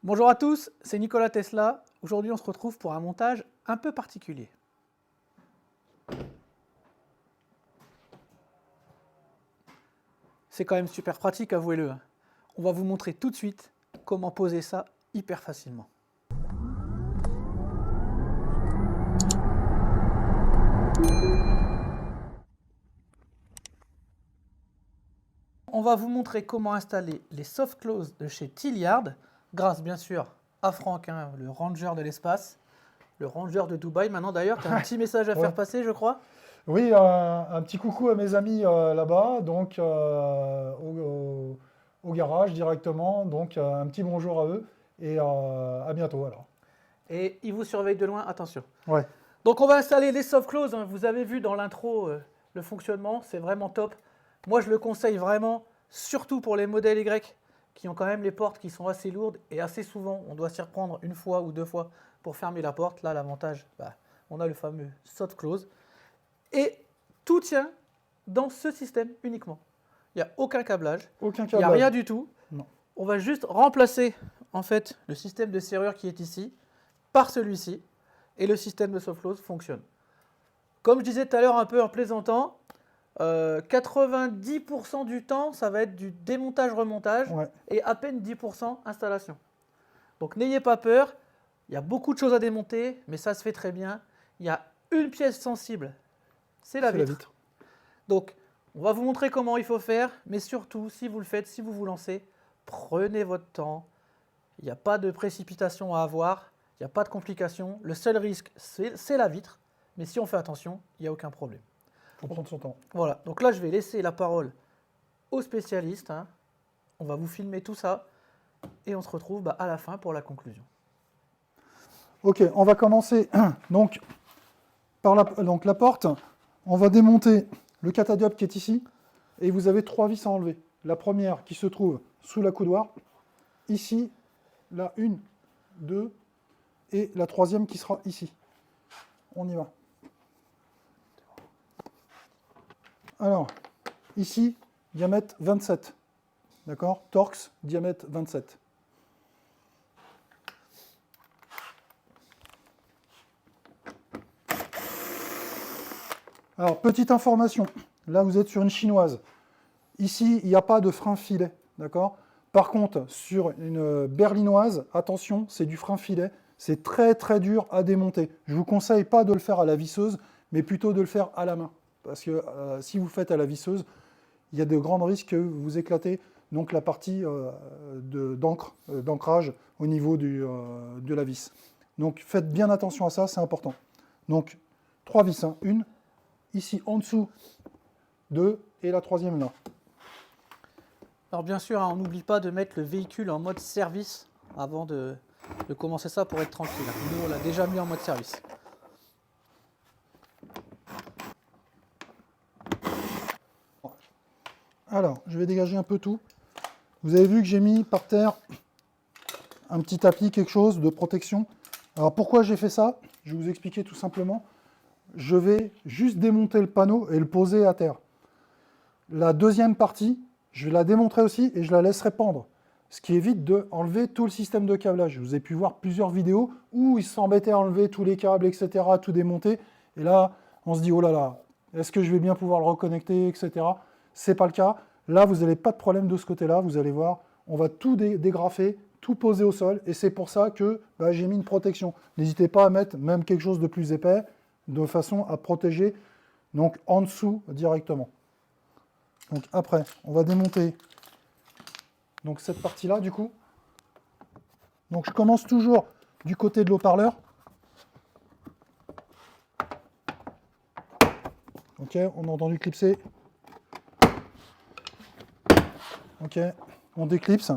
Bonjour à tous, c'est Nikola Tesla. Aujourd'hui, on se retrouve pour un montage un peu particulier. C'est quand même super pratique, avouez-le. On va vous montrer tout de suite comment poser ça hyper facilement. On va vous montrer comment installer les soft close de chez Tilliard, grâce bien sûr à Franck, le ranger de l'espace, le ranger de Dubaï. Maintenant d'ailleurs, tu as un petit message à faire Ouais. passer, je crois. Oui, un petit coucou à mes amis là-bas, donc au garage directement. Donc un petit bonjour à eux et à bientôt alors. Et ils vous surveillent de loin, attention. Ouais, Donc on va installer les soft close, vous avez vu dans l'intro le fonctionnement, c'est vraiment top. Moi je le conseille vraiment, surtout pour les modèles Y, qui ont quand même les portes qui sont assez lourdes, et assez souvent on doit s'y reprendre une fois ou deux fois pour fermer la porte. Là l'avantage, on a le fameux soft close, et tout tient dans ce système uniquement. Il n'y a aucun câblage, aucun il n'y a rien câblage. du tout. Non. On va juste remplacer en fait le système de serrure qui est ici par celui-ci, et le système de soft close fonctionne. Comme je disais tout à l'heure un peu en plaisantant, 90% du temps, ça va être du démontage-remontage Ouais, et à peine 10% installation. Donc n'ayez pas peur, il y a beaucoup de choses à démonter, mais ça se fait très bien. Il y a une pièce sensible, c'est la c'est la vitre. vitre. Donc on va vous montrer comment il faut faire, mais surtout, si vous le faites, si vous vous lancez, prenez votre temps. Il n'y a pas de précipitation à avoir, il n'y a pas de complications. Le seul risque, c'est la vitre, mais si on fait attention, il n'y a aucun problème. Faut prendre son temps. Voilà, donc là je vais laisser la parole aux spécialistes. On va vous filmer tout ça et on se retrouve à la fin pour la conclusion. Ok, on va commencer donc par la porte. On va démonter le catadiop qui est ici et vous avez trois vis à enlever. La première qui se trouve sous la coudoir, ici, la 1, 2 et la troisième qui sera ici. On y va. Alors, ici, diamètre 27. D'accord? Torx, diamètre 27. Alors, petite information. Là, vous êtes sur une chinoise. Ici, il n'y a pas de frein filet. D'accord? Par contre, sur une berlinoise, attention, c'est du frein filet. C'est très très dur à démonter. Je ne vous conseille pas de le faire à la visseuse, mais plutôt de le faire à la main. Parce que si vous faites à la visseuse, il y a de grands risques que vous éclatez donc la partie d'ancrage au niveau de la vis. Donc faites bien attention à ça, c'est important. Donc trois vis, hein. Une, ici en dessous, deux, et la troisième là. Alors bien sûr, on n'oublie pas de mettre le véhicule en mode service avant de commencer ça pour être tranquille. Nous, on l'a déjà mis en mode service. Alors, je vais dégager un peu tout. Vous avez vu que j'ai mis par terre un petit tapis, quelque chose de protection. Alors pourquoi j'ai fait ça? Je vais vous expliquer tout simplement. Je vais juste démonter le panneau et le poser à terre. La deuxième partie, je vais la démontrer aussi et je la laisserai pendre. Ce qui évite d'enlever tout le système de câblage. Vous avez pu voir plusieurs vidéos où ils s'embêtaient à enlever tous les câbles, etc., tout démonter. Et là, on se dit, oh là là, est-ce que je vais bien pouvoir le reconnecter, etc. Ce n'est pas le cas. Là, vous n'avez pas de problème de ce côté-là. Vous allez voir, on va tout dégrafer, tout poser au sol. Et c'est pour ça que j'ai mis une protection. N'hésitez pas à mettre même quelque chose de plus épais, de façon à protéger donc en dessous directement. Donc après, on va démonter donc cette partie-là du coup. Donc je commence toujours du côté de l'haut-parleur. Ok, on a entendu clipser. Ok, on déclipse.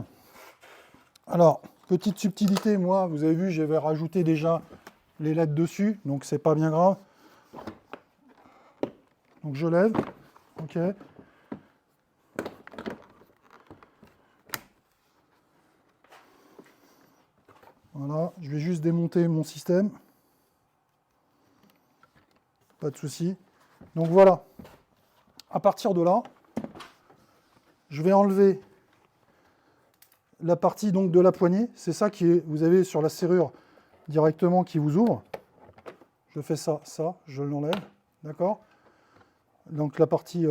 Alors, petite subtilité, moi, vous avez vu, j'avais rajouté déjà les LED dessus, donc c'est pas bien grave. Donc je lève. Ok. Voilà, je vais juste démonter mon système. Pas de souci. Donc voilà. À partir de là, je vais enlever la partie donc de la poignée. C'est ça qui est, vous avez sur la serrure directement qui vous ouvre. Je fais ça, je l'enlève, d'accord? Donc la partie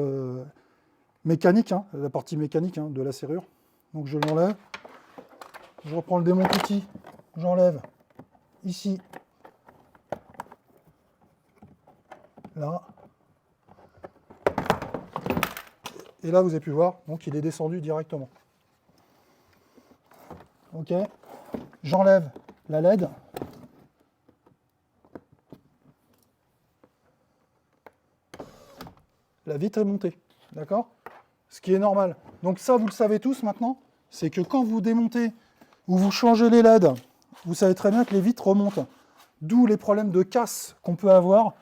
mécanique, la partie mécanique de la serrure. Donc je l'enlève. Je reprends le démonte-outil, j'enlève ici, là. Et là, vous avez pu voir, donc il est descendu directement. Ok. J'enlève la LED. La vitre est montée, d'accord? Ce qui est normal. Donc ça, vous le savez tous maintenant, c'est que quand vous démontez ou vous changez les LED, vous savez très bien que les vitres remontent. D'où les problèmes de casse qu'on peut avoir,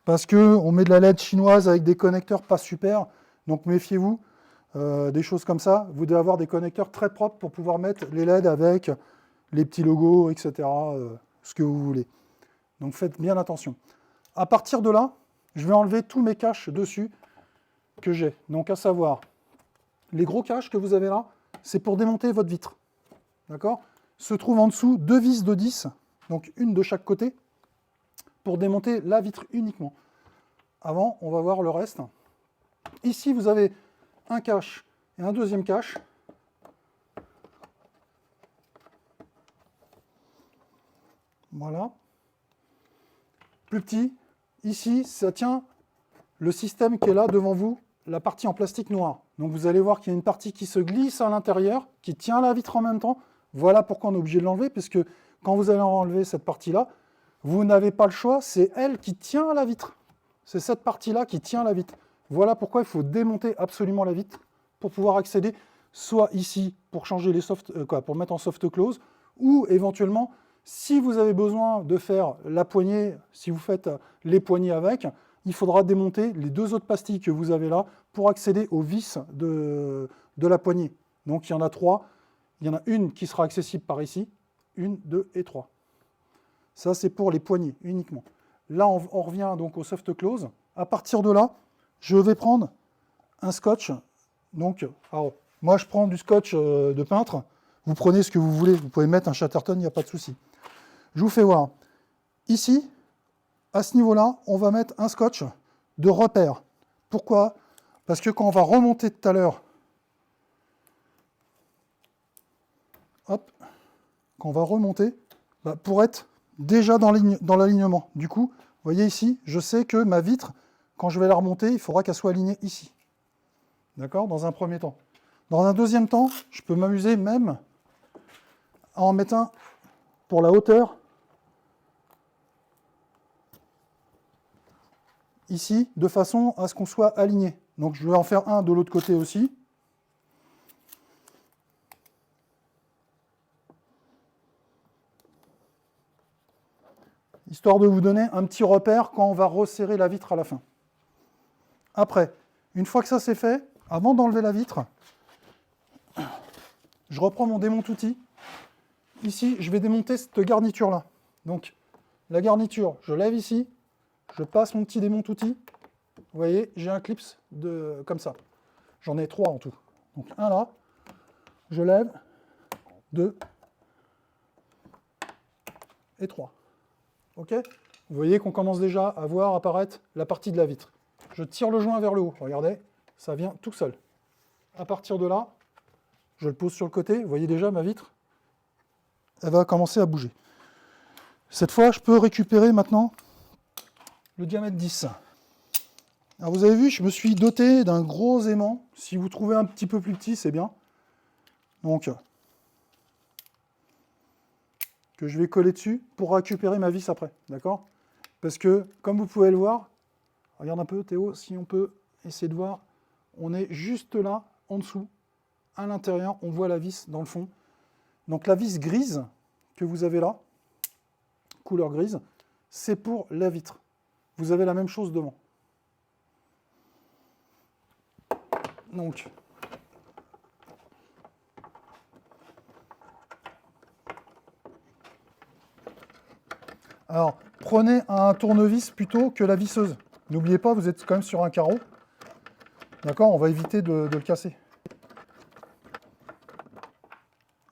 parce qu'on met de la LED chinoise avec des connecteurs pas super, donc méfiez-vous, des choses comme ça. Vous devez avoir des connecteurs très propres pour pouvoir mettre les LED avec les petits logos, etc., ce que vous voulez. Donc faites bien attention. À partir de là, je vais enlever tous mes caches dessus que j'ai. Donc à savoir, les gros caches que vous avez là, c'est pour démonter votre vitre. D'accord? Se trouve en dessous 2 vis de 10, donc une de chaque côté, pour démonter la vitre uniquement. Avant, on va voir le reste. Ici, vous avez un cache et un deuxième cache. Voilà. Plus petit. Ici, ça tient le système qui est là devant vous, la partie en plastique noir. Donc vous allez voir qu'il y a une partie qui se glisse à l'intérieur, qui tient la vitre en même temps. Voilà pourquoi on est obligé de l'enlever, puisque quand vous allez enlever cette partie-là, vous n'avez pas le choix, c'est elle qui tient la vitre. C'est cette partie-là qui tient la vitre. Voilà pourquoi il faut démonter absolument la vitre pour pouvoir accéder, soit ici pour changer les pour mettre en soft close, ou éventuellement, si vous avez besoin de faire la poignée, si vous faites les poignées avec, il faudra démonter les 2 autres pastilles que vous avez là pour accéder aux vis de la poignée. Donc il y en a 3. Il y en a une qui sera accessible par ici, 1, 2 et 3. Ça, c'est pour les poignées uniquement. Là, on revient donc au soft close. À partir de là, je vais prendre un scotch. Donc, alors, moi, je prends du scotch de peintre. Vous prenez ce que vous voulez. Vous pouvez mettre un Chatterton, il n'y a pas de souci. Je vous fais voir. Ici, à ce niveau-là, on va mettre un scotch de repère. Pourquoi? Parce que quand on va remonter tout à l'heure, hop, quand on va remonter, pour être déjà dans l'alignement. Du coup, vous voyez ici, je sais que ma vitre, quand je vais la remonter, il faudra qu'elle soit alignée ici. D'accord? Dans un premier temps. Dans un deuxième temps, je peux m'amuser même à en mettre un pour la hauteur, ici, de façon à ce qu'on soit aligné. Donc je vais en faire un de l'autre côté aussi. Histoire de vous donner un petit repère quand on va resserrer la vitre à la fin. Après, une fois que ça c'est fait, avant d'enlever la vitre, je reprends mon démonte-outil. Ici, je vais démonter cette garniture-là. Donc, la garniture, je lève ici, je passe mon petit démonte-outil. Vous voyez, j'ai un clips comme ça. J'en ai 3 en tout. Donc, un là, je lève, 2 et 3. OK? Vous voyez qu'on commence déjà à voir apparaître la partie de la vitre. Je tire le joint vers le haut. Regardez, ça vient tout seul. À partir de là, je le pose sur le côté. Vous voyez déjà ma vitre, elle va commencer à bouger. Cette fois, je peux récupérer maintenant le diamètre 10. Alors vous avez vu, je me suis doté d'un gros aimant. Si vous trouvez un petit peu plus petit, c'est bien. Donc, que je vais coller dessus pour récupérer ma vis après, d'accord? Parce que, comme vous pouvez le voir, regarde un peu Théo, si on peut essayer de voir, on est juste là, en dessous, à l'intérieur, on voit la vis dans le fond. Donc la vis grise que vous avez là, couleur grise, c'est pour la vitre. Vous avez la même chose devant. Donc, alors, prenez un tournevis plutôt que la visseuse. N'oubliez pas, vous êtes quand même sur un carreau. D'accord? On va éviter de le casser.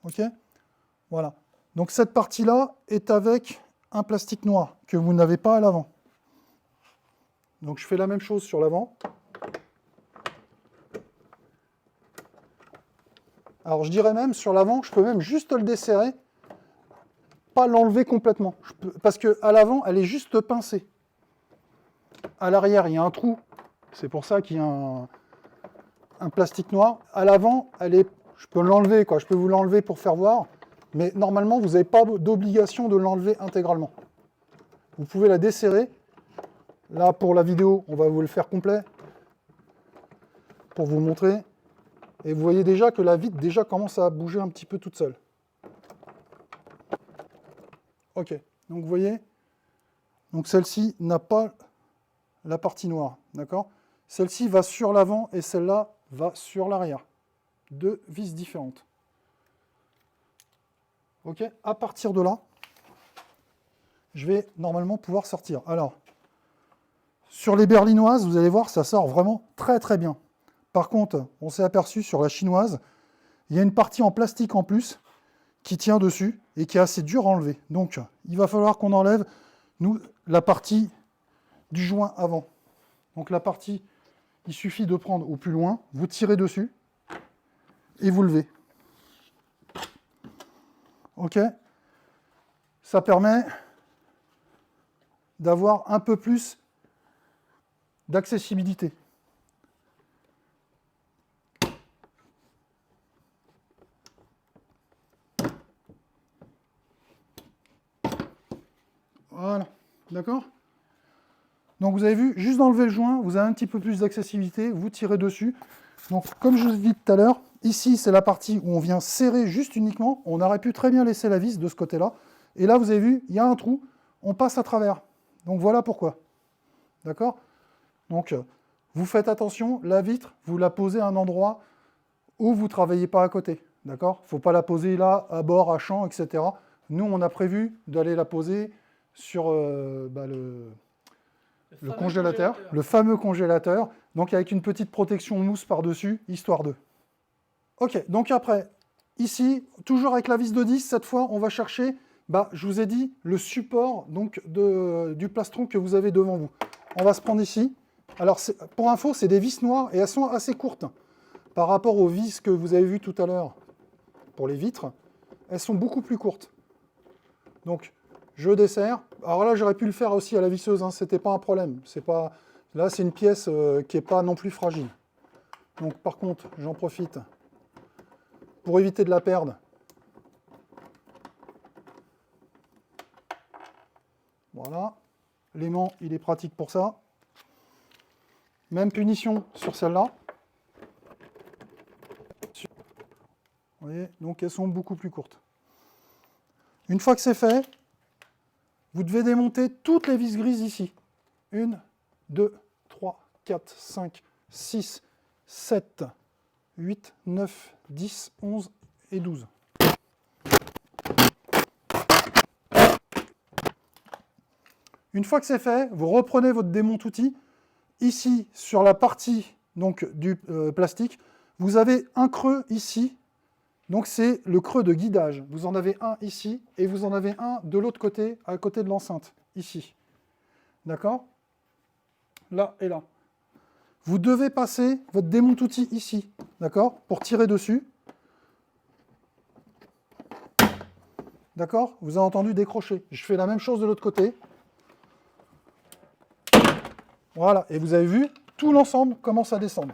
Ok. Ok? Voilà. Donc cette partie-là est avec un plastique noir que vous n'avez pas à l'avant. Donc je fais la même chose sur l'avant. Alors je dirais même sur l'avant, je peux même juste le desserrer, pas l'enlever complètement. Parce qu'à l'avant, elle est juste pincée. À l'arrière, il y a un trou. C'est pour ça qu'il y a un plastique noir. À l'avant, je peux l'enlever, quoi. Je peux vous l'enlever pour faire voir. Mais normalement, vous n'avez pas d'obligation de l'enlever intégralement. Vous pouvez la desserrer. Là, pour la vidéo, on va vous le faire complet pour vous montrer. Et vous voyez déjà que la vitre déjà commence à bouger un petit peu toute seule. Ok, donc vous voyez, donc celle-ci n'a pas la partie noire, d'accord? Celle-ci va sur l'avant et celle-là va sur l'arrière. Deux vis différentes. Ok, à partir de là, je vais normalement pouvoir sortir. Alors, sur les berlinoises, vous allez voir, ça sort vraiment très très bien. Par contre, on s'est aperçu sur la chinoise, il y a une partie en plastique en plus qui tient dessus et qui est assez dur à enlever. Donc, il va falloir qu'on enlève, nous, la partie du joint avant. Donc la partie, il suffit de prendre au plus loin, vous tirez dessus et vous levez. Ok? Ça permet d'avoir un peu plus d'accessibilité. Voilà, d'accord? Donc vous avez vu, juste d'enlever le joint, vous avez un petit peu plus d'accessibilité, vous tirez dessus. Donc comme je vous ai dit tout à l'heure, ici c'est la partie où on vient serrer juste uniquement. On aurait pu très bien laisser la vis de ce côté-là. Et là vous avez vu, il y a un trou, on passe à travers. Donc voilà pourquoi. D'accord? Donc vous faites attention, la vitre, vous la posez à un endroit où vous ne travaillez pas à côté. D'accord? Il ne faut pas la poser là, à bord, à champ, etc. Nous on a prévu d'aller la poser sur le congélateur, le fameux congélateur, donc avec une petite protection mousse par-dessus, histoire de. Ok, donc après, ici, toujours avec la vis de 10, cette fois, on va chercher, je vous ai dit, le support donc, du plastron que vous avez devant vous. On va se prendre ici. Alors, pour info, c'est des vis noires et elles sont assez courtes. Par rapport aux vis que vous avez vues tout à l'heure pour les vitres, elles sont beaucoup plus courtes. Donc, je desserre. Alors là, j'aurais pu le faire aussi à la visseuse, hein, c'était pas un problème. Là, c'est une pièce qui n'est pas non plus fragile. Donc, par contre, j'en profite pour éviter de la perdre. Voilà. L'aimant, il est pratique pour ça. Même punition sur celle-là. Vous voyez, donc elles sont beaucoup plus courtes. Une fois que c'est fait, vous devez démonter toutes les vis grises ici. 1, 2, 3, 4, 5, 6, 7, 8, 9, 10, 11 et 12. Une fois que c'est fait, vous reprenez votre démonte-outil. Ici, sur la partie donc, du plastique, vous avez un creux ici. Donc c'est le creux de guidage. Vous en avez un ici et vous en avez un de l'autre côté, à côté de l'enceinte, ici. D'accord? Là et là. Vous devez passer votre démonte-outil ici, d'accord? Pour tirer dessus. D'accord? Vous avez entendu décrocher. Je fais la même chose de l'autre côté. Voilà, et vous avez vu, tout l'ensemble commence à descendre.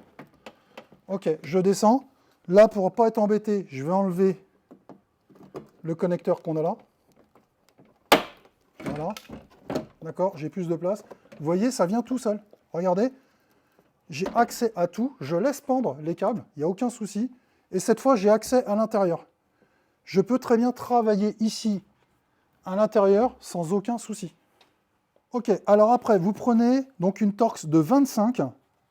Ok, je descends. Là, pour ne pas être embêté, je vais enlever le connecteur qu'on a là. Voilà. D'accord, j'ai plus de place. Vous voyez, ça vient tout seul. Regardez, j'ai accès à tout. Je laisse pendre les câbles, il n'y a aucun souci. Et cette fois, j'ai accès à l'intérieur. Je peux très bien travailler ici, à l'intérieur, sans aucun souci. Ok, alors après, vous prenez donc une Torx de 25,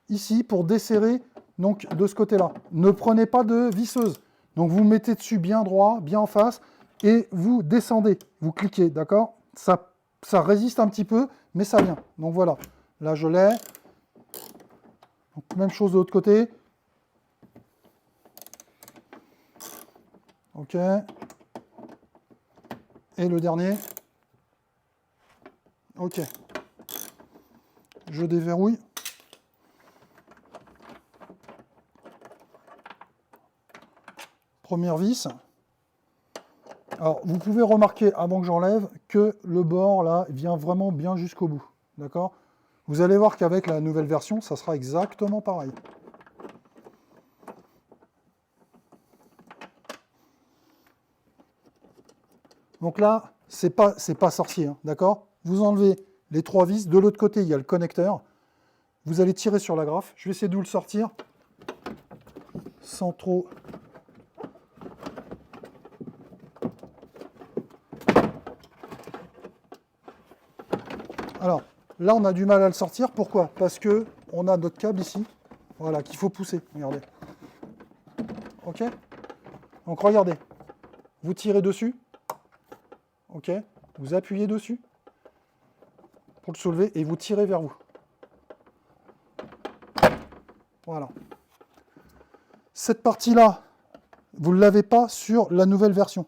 ici, pour desserrer donc, de ce côté-là. Ne prenez pas de visseuse. Donc vous mettez dessus bien droit, bien en face, et vous descendez. Vous cliquez, d'accord? Ça résiste un petit peu, mais ça vient. Donc voilà, là je l'ai. Même chose de l'autre côté. OK. Et le dernier. OK. Je déverrouille. Première vis. Alors, vous pouvez remarquer, avant que j'enlève, que le bord, là, vient vraiment bien jusqu'au bout. D'accord? Vous allez voir qu'avec la nouvelle version, ça sera exactement pareil. Donc là, c'est pas sorcier, hein, d'accord? Vous enlevez les 3 vis. De l'autre côté, il y a le connecteur. Vous allez tirer sur la graffe. Je vais essayer de vous le sortir sans trop... Alors, là, on a du mal à le sortir. Pourquoi? Parce que on a notre câble ici, voilà, qu'il faut pousser. Regardez. OK? Donc, regardez. Vous tirez dessus. OK? Vous appuyez dessus pour le soulever et vous tirez vers vous. Voilà. Cette partie-là, vous ne l'avez pas sur la nouvelle version.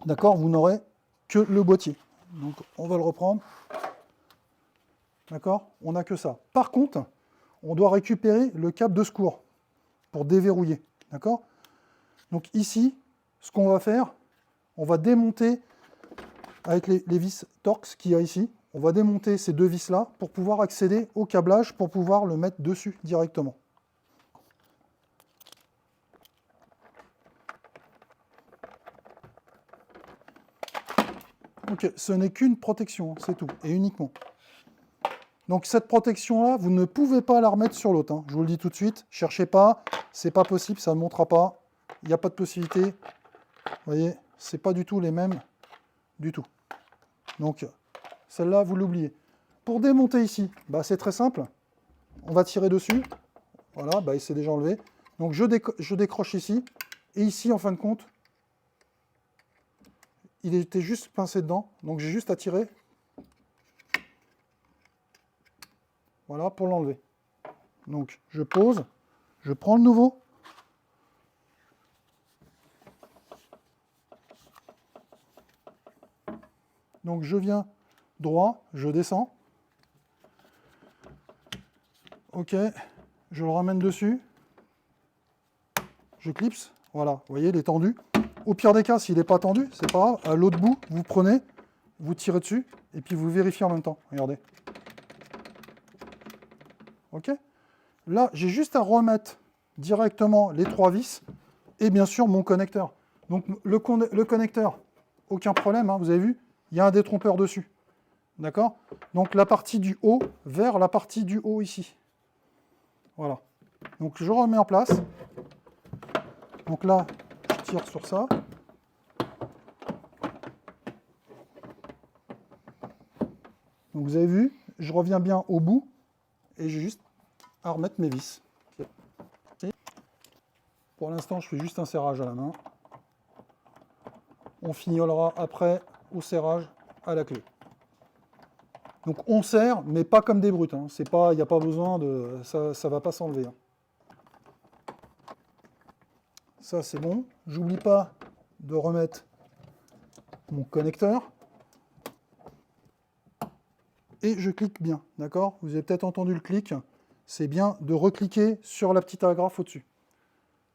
D'accord? Vous n'aurez que le boîtier. Donc, on va le reprendre. D'accord? On n'a que ça. Par contre, on doit récupérer le câble de secours pour déverrouiller. D'accord? Donc ici, ce qu'on va faire, on va démonter avec les vis Torx qu'il y a ici, on va démonter ces 2 vis-là pour pouvoir accéder au câblage, pour pouvoir le mettre dessus directement. Ok, ce n'est qu'une protection, c'est tout, et uniquement. Donc cette protection-là, vous ne pouvez pas la remettre sur l'autre. Hein. Je vous le dis tout de suite, cherchez pas, c'est pas possible, ça ne montera pas. Il n'y a pas de possibilité. Vous voyez, c'est pas du tout les mêmes, du tout. Donc celle-là, vous l'oubliez. Pour démonter ici, bah, c'est très simple. On va tirer dessus. Voilà, bah, il s'est déjà enlevé. Donc je décroche ici. Et ici, en fin de compte, il était juste pincé dedans. Donc j'ai juste à tirer. Voilà, pour l'enlever. Donc, je pose, je prends le nouveau. Donc, je viens droit, je descends. OK, je le ramène dessus. Je clipse. Voilà, vous voyez, il est tendu. Au pire des cas, s'il n'est pas tendu, c'est pas grave. À l'autre bout, vous prenez, vous tirez dessus, et puis vous vérifiez en même temps. Regardez. OK? Là, j'ai juste à remettre directement les 3 vis et bien sûr mon connecteur. Donc le connecteur, aucun problème, hein, vous avez vu, il y a un détrompeur dessus. D'accord? Donc la partie du haut vers la partie du haut ici. Voilà. Donc je remets en place. Donc là, je tire sur ça. Donc vous avez vu, je reviens bien au bout et j'ai juste à remettre mes vis. Pour l'instant, je fais juste un serrage à la main. On fignolera après au serrage à la clé. Donc on serre, mais pas comme des brutes. Hein. Il n'y a pas besoin de... Ça ne va pas s'enlever. Hein. Ça, c'est bon. J'oublie pas de remettre mon connecteur. Et je clique bien, d'accord? Vous avez peut-être entendu le clic. C'est bien de recliquer sur la petite agrafe au-dessus.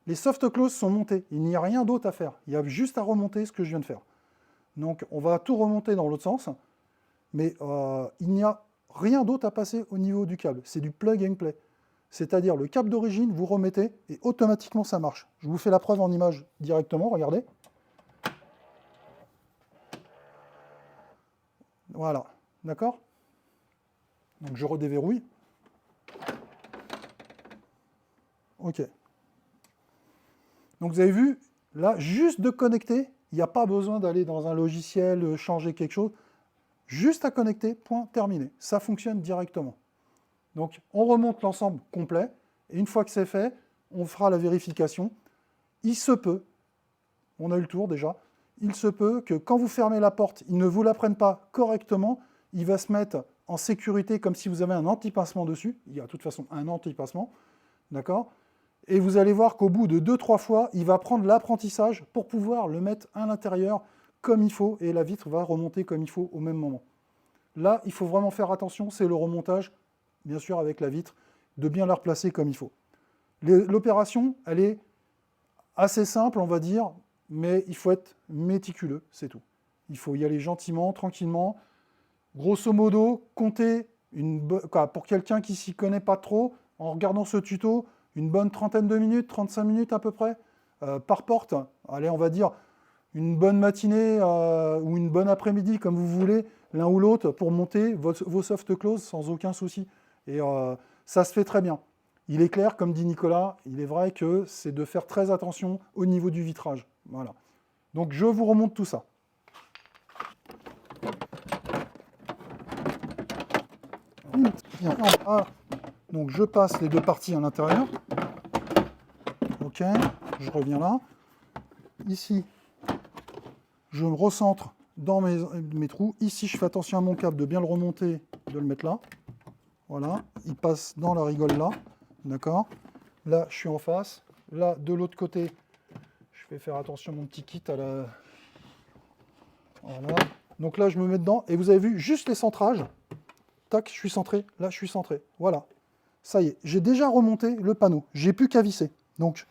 Les soft close sont montés. Il n'y a rien d'autre à faire. Il y a juste à remonter ce que je viens de faire. Donc, on va tout remonter dans l'autre sens. Mais il n'y a rien d'autre à passer au niveau du câble. C'est du plug and play. C'est-à-dire, le câble d'origine, vous remettez et automatiquement, ça marche. Je vous fais la preuve en image directement. Regardez. Voilà. D'accord? Donc, je redéverrouille. OK. Donc vous avez vu, là, juste de connecter, il n'y a pas besoin d'aller dans un logiciel, changer quelque chose. Juste à connecter, point, terminé. Ça fonctionne directement. Donc on remonte l'ensemble complet, et une fois que c'est fait, on fera la vérification. Il se peut, on a eu le tour déjà, il se peut que quand vous fermez la porte, il ne vous la prenne pas correctement, il va se mettre en sécurité comme si vous avez un anti-pincement dessus. Il y a de toute façon un anti-pincement, d'accord ? Et vous allez voir qu'au bout de 2-3 fois, il va prendre l'apprentissage pour pouvoir le mettre à l'intérieur comme il faut, et la vitre va remonter comme il faut au même moment. Là, il faut vraiment faire attention, c'est le remontage, bien sûr avec la vitre, de bien la replacer comme il faut. L'opération, elle est assez simple, on va dire, mais il faut être méticuleux, c'est tout. Il faut y aller gentiment, tranquillement. Grosso modo, comptez, pour quelqu'un qui ne s'y connaît pas trop, en regardant ce tuto, une bonne trentaine de minutes, 35 minutes à peu près, par porte. Allez, on va dire une bonne matinée ou une bonne après-midi, comme vous voulez, l'un ou l'autre, pour monter vos soft close sans aucun souci. Et ça se fait très bien. Il est clair, comme dit Nicolas, il est vrai que c'est de faire très attention au niveau du vitrage. Voilà. Donc je vous remonte tout ça. Bien. Donc je passe les deux parties à l'intérieur. Ok, je reviens là. Ici, je me recentre dans mes trous. Ici, je fais attention à mon câble de bien le remonter, de le mettre là. Voilà, il passe dans la rigole là. D'accord. Là, je suis en face. Là, de l'autre côté, je vais faire attention à mon petit kit à la... Voilà. Donc là, je me mets dedans. Et vous avez vu, juste les centrages. Tac, je suis centré. Là, je suis centré. Voilà. Ça y est, j'ai déjà remonté le panneau. J'ai plus qu'à visser. Donc,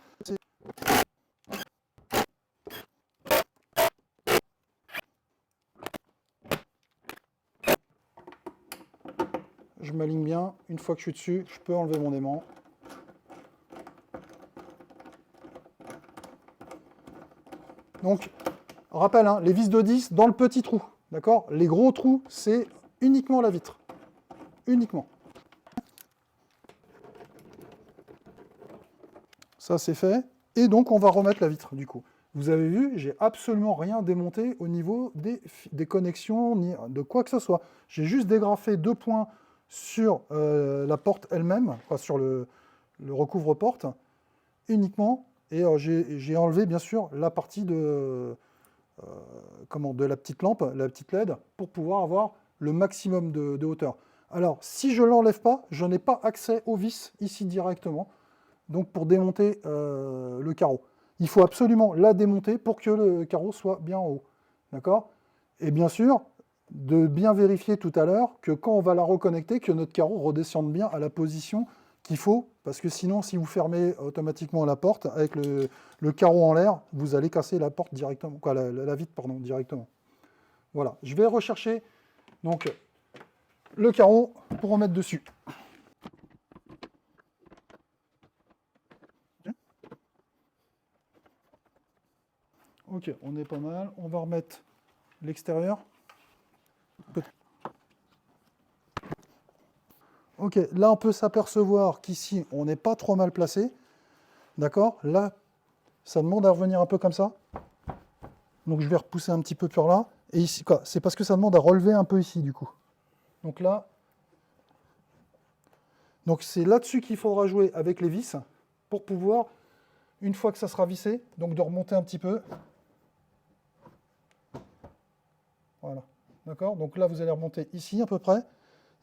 je m'aligne bien. Une fois que je suis dessus, je peux enlever mon aimant. Donc, rappel, hein, les vis de 10 dans le petit trou. D'accord? Les gros trous, c'est uniquement la vitre. Uniquement. Ça, c'est fait. Et donc, on va remettre la vitre, du coup. Vous avez vu, j'ai absolument rien démonté au niveau des connexions, ni de quoi que ce soit. J'ai juste dégrafé 2 points sur la porte elle-même, enfin sur le recouvre-porte, uniquement. Et j'ai enlevé, bien sûr, la partie de la petite lampe, la petite LED, pour pouvoir avoir le maximum de hauteur. Alors, si je ne l'enlève pas, je n'ai pas accès aux vis ici directement, donc pour démonter le carreau. Il faut absolument la démonter pour que le carreau soit bien en haut. D'accord? Et bien sûr, de bien vérifier tout à l'heure que quand on va la reconnecter, que notre carreau redescende bien à la position qu'il faut, parce que sinon, si vous fermez automatiquement la porte, avec le carreau en l'air, vous allez casser la porte directement, quoi, la vitre, pardon, directement. Voilà, je vais rechercher donc le carreau pour remettre dessus. Ok, on est pas mal. On va remettre l'extérieur. Ok, là on peut s'apercevoir qu'ici on n'est pas trop mal placé. D'accord? Là, ça demande à revenir un peu comme ça. Donc je vais repousser un petit peu par là. Et ici, quoi, c'est parce que ça demande à relever un peu ici du coup. Donc là, donc c'est là-dessus qu'il faudra jouer avec les vis pour pouvoir, une fois que ça sera vissé, donc de remonter un petit peu. Voilà. D'accord? Donc là, vous allez remonter ici à peu près.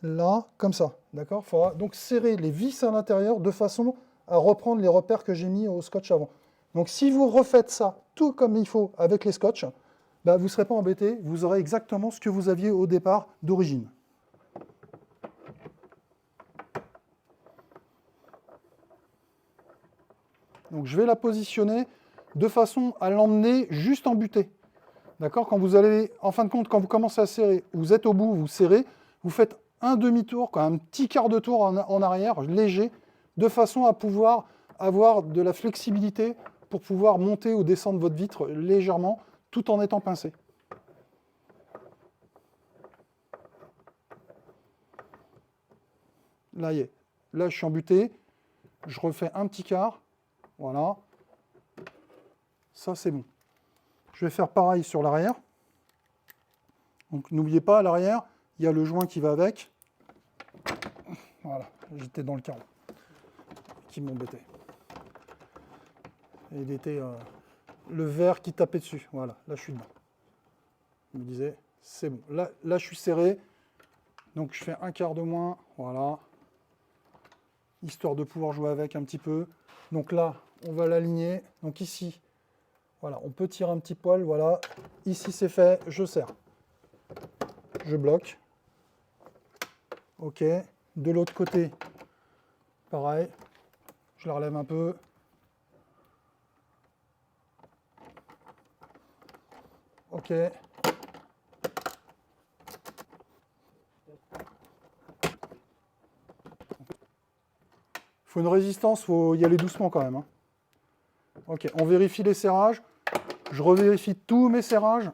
Là, comme ça. D'accord? Il faudra donc serrer les vis à l'intérieur de façon à reprendre les repères que j'ai mis au scotch avant. Donc si vous refaites ça tout comme il faut avec les scotch, bah, vous ne serez pas embêté, vous aurez exactement ce que vous aviez au départ d'origine. Donc je vais la positionner de façon à l'emmener juste en butée. D'accord? Quand vous allez, en fin de compte, quand vous commencez à serrer, vous êtes au bout, vous serrez, vous faites un demi-tour, un petit quart de tour en arrière, léger, de façon à pouvoir avoir de la flexibilité pour pouvoir monter ou descendre votre vitre légèrement, tout en étant pincé. Là, y est. Là, je suis embuté. Je refais un petit quart. Voilà. Ça, c'est bon. Je vais faire pareil sur l'arrière. Donc, n'oubliez pas, à l'arrière, il y a le joint qui va avec. Voilà, j'étais dans le carreau qui m'embêtait. Et il était le verre qui tapait dessus. Voilà, là, je suis dedans. Je me disais, c'est bon. Là, je suis serré. Donc, je fais un quart de moins. Voilà. histoire de pouvoir jouer avec un petit peu. Donc là, on va l'aligner. Donc ici, voilà, on peut tirer un petit poil, voilà. Ici, c'est fait, je serre. Je bloque. Ok. De l'autre côté, pareil. Je la relève un peu. Ok. Il faut une résistance, il faut y aller doucement quand même, hein. Ok, on vérifie les serrages. Je revérifie tous mes serrages.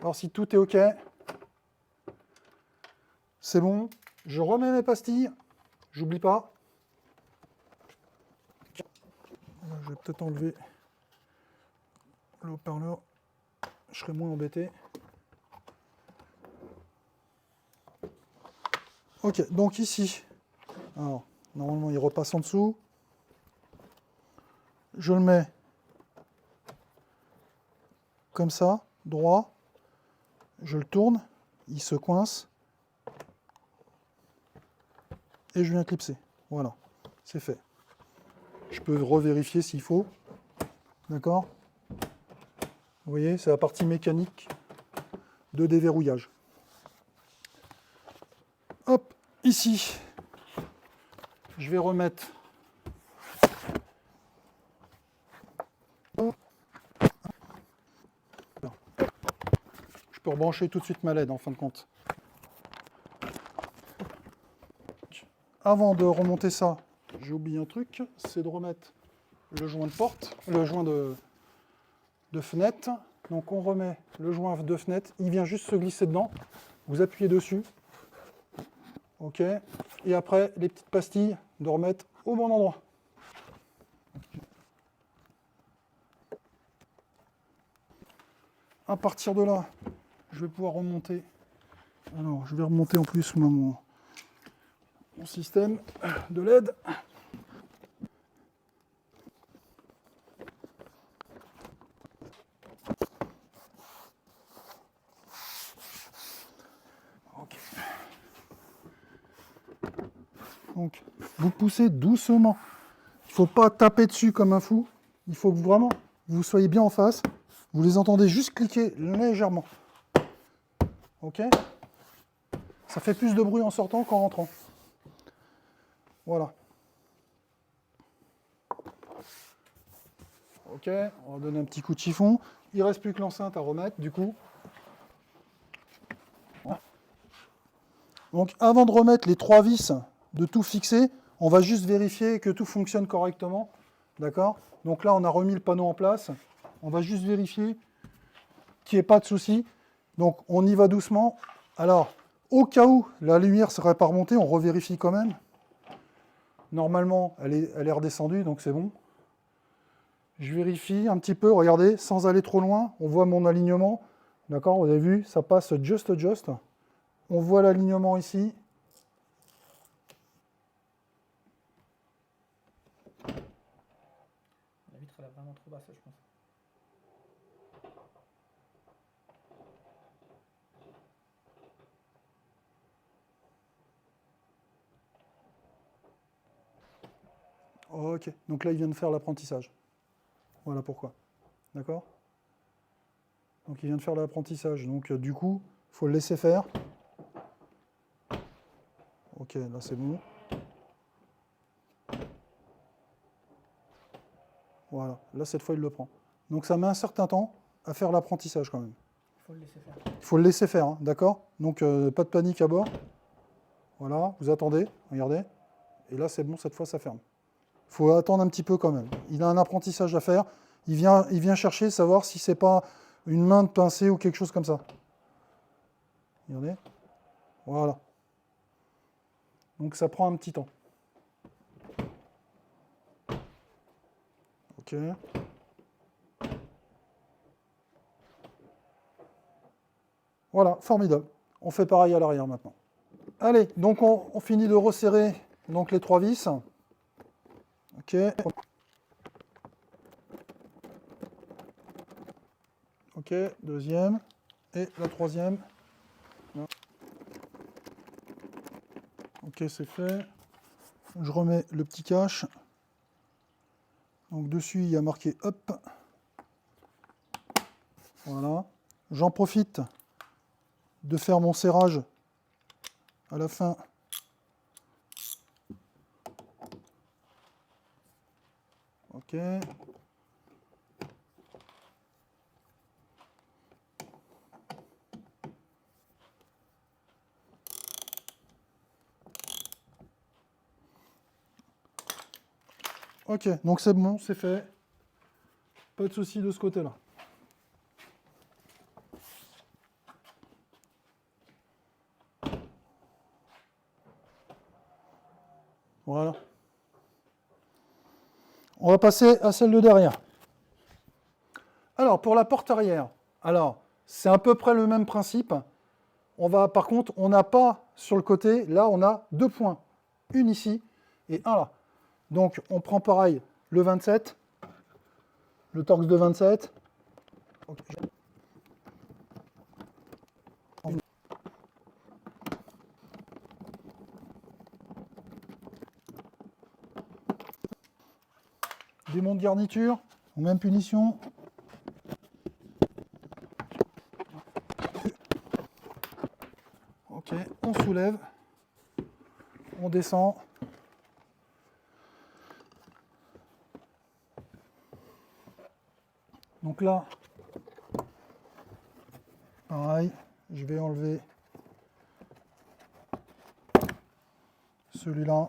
Alors si tout est ok. C'est bon. Je remets mes pastilles. J'oublie pas. Je vais peut-être enlever le haut-parleur. Je serai moins embêté. Ok, donc ici, alors, normalement il repasse en dessous. Je le mets comme ça, droit. Je le tourne, il se coince. Et je viens clipser. Voilà, c'est fait. Je peux revérifier s'il faut. D'accord? Vous voyez, c'est la partie mécanique de déverrouillage. Hop, ici, je vais remettre. Je peux rebrancher tout de suite ma LED en fin de compte. Avant de remonter ça, j'ai oublié un truc, c'est de remettre le joint de porte, le joint de fenêtre. Donc on remet le joint de fenêtre, il vient juste se glisser dedans. Vous appuyez dessus. Ok. Et après, les petites pastilles de remettre au bon endroit. À partir de là, je vais pouvoir remonter. Alors, je vais remonter en plus mon système de LED. Ok. Donc, vous poussez doucement. Il ne faut pas taper dessus comme un fou. Il faut que vraiment vous soyez bien en face. Vous les entendez juste cliquer légèrement. Ok? Ça fait plus de bruit en sortant qu'en rentrant. Voilà. Ok, on va donner un petit coup de chiffon. Il ne reste plus que l'enceinte à remettre, du coup. Donc, avant de remettre les 3 vis, de tout fixer, on va juste vérifier que tout fonctionne correctement. D'accord? Donc là, on a remis le panneau en place. On va juste vérifier qu'il n'y ait pas de souci. Donc, on y va doucement. Alors, au cas où la lumière ne serait pas remontée, on revérifie quand même. Normalement, elle est redescendue, donc c'est bon. Je vérifie un petit peu, regardez, sans aller trop loin. On voit mon alignement. D'accord? Vous avez vu, ça passe just. On voit l'alignement ici. La vitre, elle est vraiment trop basse, je pense. Ok, donc là, il vient de faire l'apprentissage. Voilà pourquoi. D'accord? Donc il vient de faire l'apprentissage. Donc du coup, il faut le laisser faire. Ok, là c'est bon. Voilà, là cette fois il le prend. Donc ça met un certain temps à faire l'apprentissage quand même. Il faut le laisser faire. Il faut le laisser faire, hein, d'accord? Donc pas de panique à bord. Voilà, vous attendez, regardez. Et là c'est bon, cette fois ça ferme. Il faut attendre un petit peu quand même. Il a un apprentissage à faire. Il vient chercher, savoir si c'est pas une main de pincée ou quelque chose comme ça. Regardez. Voilà. Donc ça prend un petit temps. Ok. Voilà, formidable. On fait pareil à l'arrière maintenant. Allez, donc on finit de resserrer donc les 3 vis. Ok. Ok, deuxième. Et la troisième. Ok, c'est fait. Je remets le petit cache. Donc dessus, il y a marqué hop. Voilà. J'en profite de faire mon serrage à la fin. Ok. Ok, donc c'est bon, c'est fait. Pas de souci de ce côté-là. Voilà. On va passer à celle de derrière. Alors, pour la porte arrière, alors c'est à peu près le même principe. Par contre, on n'a pas sur le côté, là on a 2 points. Une ici et un là. Donc on prend pareil le 27, le Torx de 27. Okay. Démonte garniture, même punition. Ok, on soulève, on descend. Donc là, pareil, je vais enlever celui-là,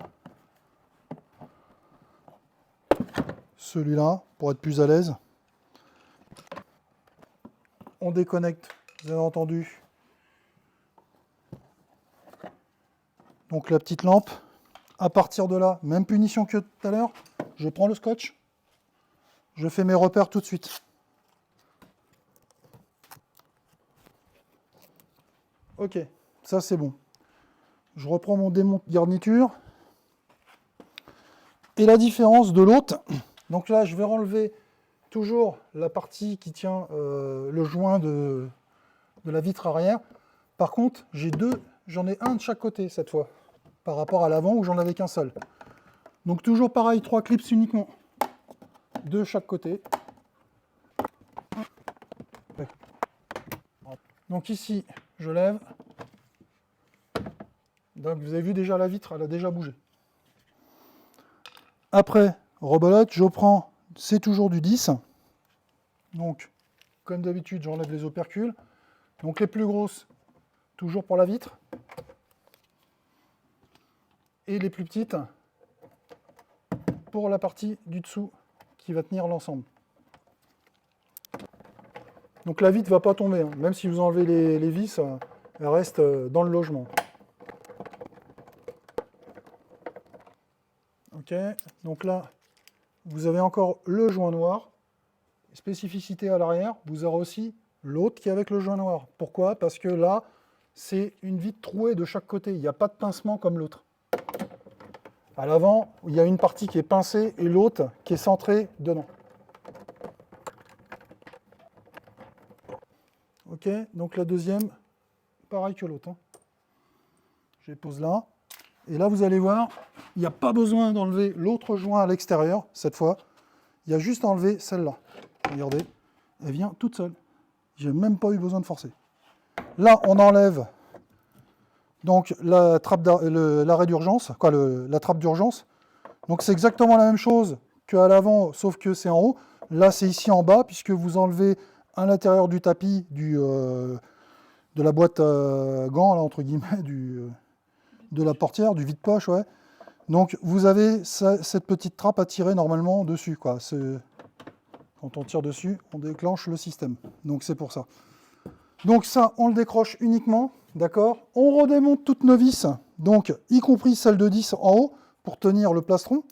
celui-là, pour être plus à l'aise. On déconnecte, vous avez entendu. Donc la petite lampe. À partir de là, même punition que tout à l'heure, je prends le scotch, je fais mes repères tout de suite. Ok, ça c'est bon. Je reprends mon démonte garniture. Et la différence de l'autre, donc là je vais enlever toujours la partie qui tient le joint de la vitre arrière. Par contre, j'en ai un de chaque côté cette fois, par rapport à l'avant où j'en avais qu'un seul. Donc toujours pareil, 3 clips uniquement, de chaque côté. Donc ici, je lève. Donc vous avez vu déjà la vitre, elle a déjà bougé. Après, rebelote, je prends, c'est toujours du 10. Donc, comme d'habitude, j'enlève les opercules. Donc les plus grosses, toujours pour la vitre. Et les plus petites, pour la partie du dessous qui va tenir l'ensemble. Donc la vitre ne va pas tomber, hein. Même si vous enlevez les vis, elle reste dans le logement. Ok, donc là, vous avez encore le joint noir. Spécificité à l'arrière, vous aurez aussi l'autre qui est avec le joint noir. Pourquoi? Parce que là, c'est une vitre trouée de chaque côté. Il n'y a pas de pincement comme l'autre. À l'avant, il y a une partie qui est pincée et l'autre qui est centrée dedans. Ok, donc la deuxième, pareil que l'autre. Hein. Je les pose là. Et là, vous allez voir, il n'y a pas besoin d'enlever l'autre joint à l'extérieur, cette fois. Il y a juste à enlever celle-là. Regardez, elle vient toute seule. J'ai même pas eu besoin de forcer. Là, on enlève donc l'arrêt d'urgence, la trappe d'urgence. Donc c'est exactement la même chose qu'à l'avant, sauf que c'est en haut. Là, c'est ici en bas, puisque vous enlevez à l'intérieur du tapis de la boîte à gants, là, entre guillemets, de la portière, du vide-poche, ouais. Donc vous avez cette petite trappe à tirer normalement dessus, quoi. Quand on tire dessus, on déclenche le système. Donc c'est pour ça. Donc ça, on le décroche uniquement, d'accord? On redémonte toutes nos vis, donc y compris celle de 10 en haut, pour tenir le plastron.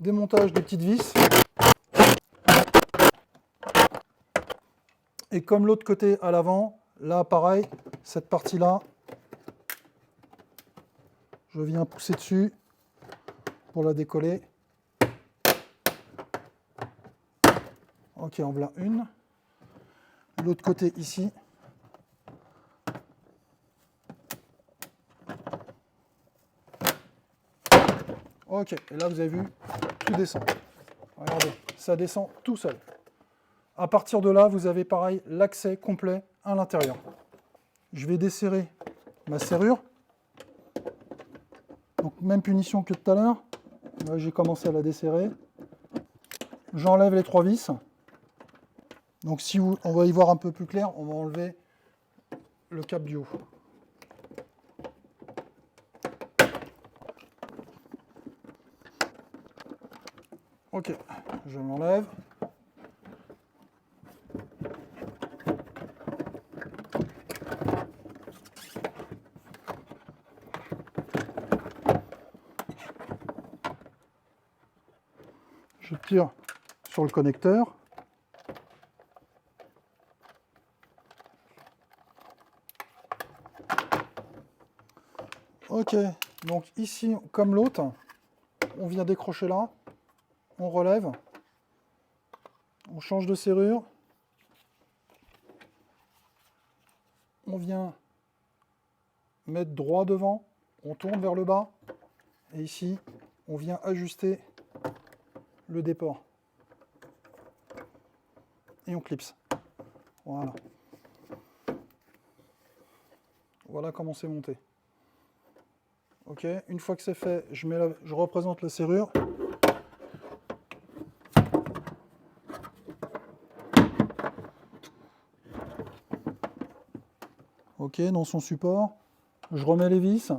Démontage des petites vis. Et comme l'autre côté à l'avant, là pareil, cette partie-là, je viens pousser dessus pour la décoller. Ok, en voilà une. L'autre côté ici. Ok, et là vous avez vu, tout descend. Regardez, ça descend tout seul. À partir de là, vous avez pareil l'accès complet à l'intérieur. Je vais desserrer ma serrure. Donc même punition que tout à l'heure. Là j'ai commencé à la desserrer. J'enlève les 3 vis. Donc si on va y voir un peu plus clair, on va enlever le cap du haut. Ok, je l'enlève. Je tire sur le connecteur. Ok, donc ici, comme l'autre, on vient décrocher là, on relève, on change de serrure, on vient mettre droit devant, on tourne vers le bas, et ici, on vient ajuster le déport. Et on clipse. Voilà. Voilà comment c'est monté. Ok, une fois que c'est fait, je représente la serrure. Ok, dans son support. Je remets les vis.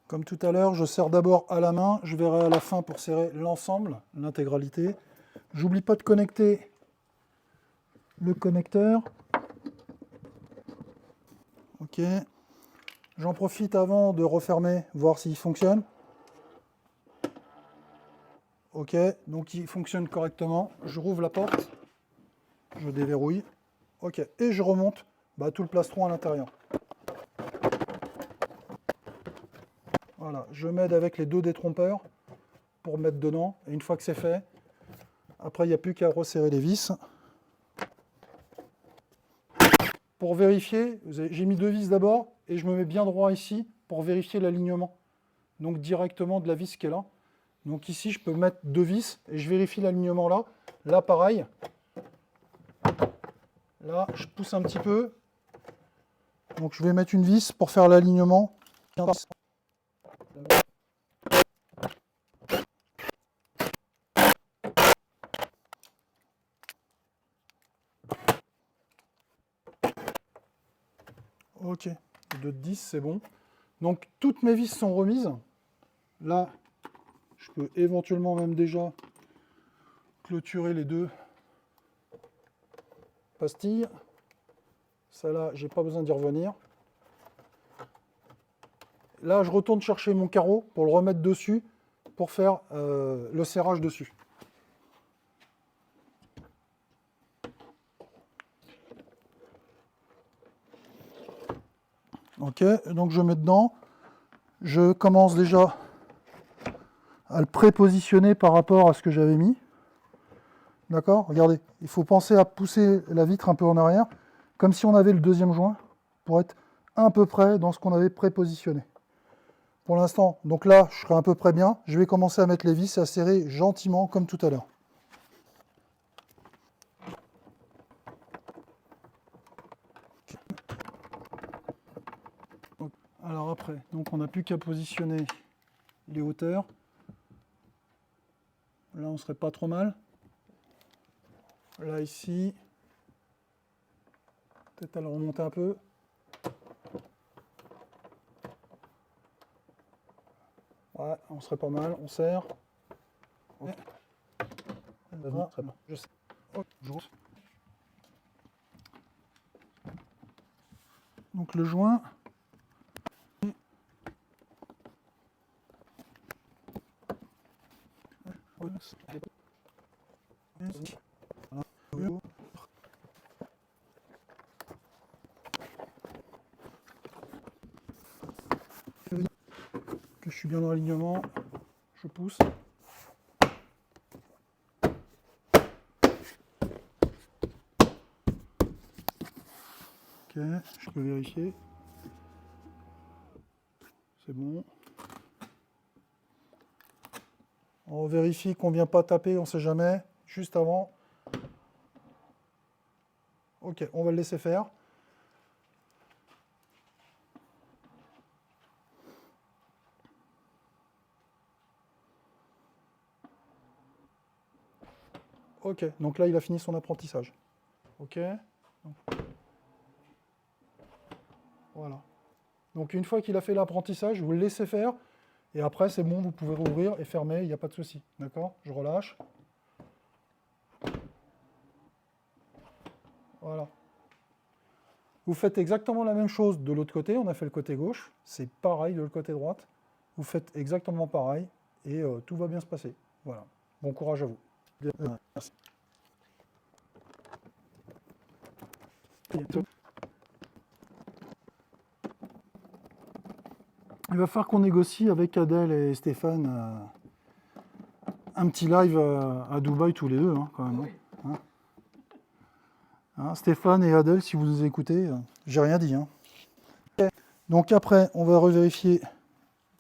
Comme tout à l'heure, je serre d'abord à la main. Je verrai à la fin pour serrer l'ensemble, l'intégralité. J'oublie pas de connecter le connecteur. Ok. J'en profite avant de refermer, voir s'il fonctionne. Ok, donc il fonctionne correctement. Je rouvre la porte. Je déverrouille. Ok, et je remonte tout le plastron à l'intérieur. Voilà, je m'aide avec les 2 détrompeurs pour mettre dedans. Et une fois que c'est fait, après il n'y a plus qu'à resserrer les vis. Pour vérifier, j'ai mis 2 vis d'abord et je me mets bien droit ici pour vérifier l'alignement. Donc directement de la vis qui est là. Donc ici je peux mettre 2 vis et je vérifie l'alignement là. Là pareil. Là je pousse un petit peu. Donc je vais mettre une vis pour faire l'alignement. Ok, 2 de 10 c'est bon. Donc toutes mes vis sont remises. Là, je peux éventuellement même déjà clôturer les 2 pastilles. Celle-là, j'ai pas besoin d'y revenir. Là, je retourne chercher mon carreau pour le remettre dessus, pour faire le serrage dessus. Ok, donc je mets dedans. Je commence déjà à le prépositionner par rapport à ce que j'avais mis. D'accord? Regardez, il faut penser à pousser la vitre un peu en arrière, comme si on avait le 2e joint, pour être à peu près dans ce qu'on avait prépositionné. Pour l'instant, donc là, je serai à peu près bien. Je vais commencer à mettre les vis et à serrer gentiment, comme tout à l'heure. Alors après, donc on n'a plus qu'à positionner les hauteurs. Là, on serait pas trop mal. Là, ici, peut-être à le remonter un peu. Ouais, on serait pas mal, on serre. Okay. Voilà, je sais. Donc le joint. suis bien dans l'alignement. Je pousse. Ok, je peux vérifier. C'est bon. On vérifie qu'on ne vient pas taper, on ne sait jamais, juste avant. Ok, on va le laisser faire. Ok, donc là, il a fini son apprentissage. Ok. Voilà. Donc une fois qu'il a fait l'apprentissage, vous le laissez faire. Et après, c'est bon, vous pouvez rouvrir et fermer, il n'y a pas de souci. D'accord? Je relâche. Voilà. Vous faites exactement la même chose de l'autre côté. On a fait le côté gauche. C'est pareil de l'autre côté droite. Vous faites exactement pareil et tout va bien se passer. Voilà. Bon courage à vous. Merci. Il va falloir qu'on négocie avec Adèle et Stéphane un petit live à Dubaï tous les deux, hein, quand même. Oui. Hein, Stéphane et Adèle, si vous nous écoutez, j'ai rien dit. Hein. Donc après, on va revérifier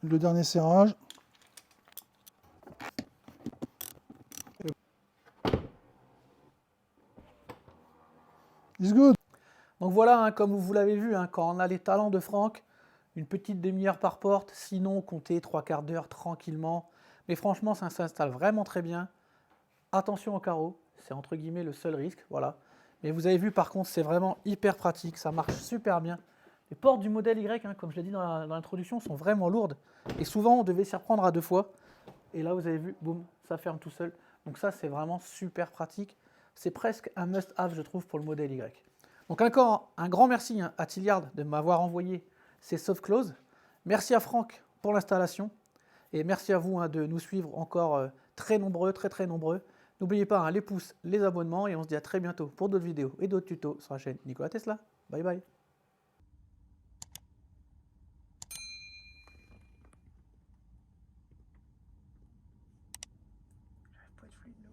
le dernier serrage. It's good. Donc voilà, hein, comme vous l'avez vu, hein, quand on a les talents de Franck, une petite demi-heure par porte, sinon comptez 3/4 d'heure tranquillement. Mais franchement, ça s'installe vraiment très bien. Attention au carreau, c'est entre guillemets le seul risque, voilà. Mais vous avez vu, par contre, c'est vraiment hyper pratique, ça marche super bien. Les portes du modèle Y, hein, comme je l'ai dit dans l'introduction, sont vraiment lourdes. Et souvent, on devait s'y reprendre à 2 fois. Et là, vous avez vu, boum, ça ferme tout seul. Donc ça, c'est vraiment super pratique. C'est presque un must-have, je trouve, pour le modèle Y. Donc encore un grand merci, hein, à Tilliard de m'avoir envoyé ces soft close. Merci à Franck pour l'installation. Et merci à vous, hein, de nous suivre encore très nombreux, très nombreux. N'oubliez pas, hein, les pouces, les abonnements, et on se dit à très bientôt pour d'autres vidéos et d'autres tutos sur la chaîne Nikola Tesla. Bye bye. Faut être fluide, nous.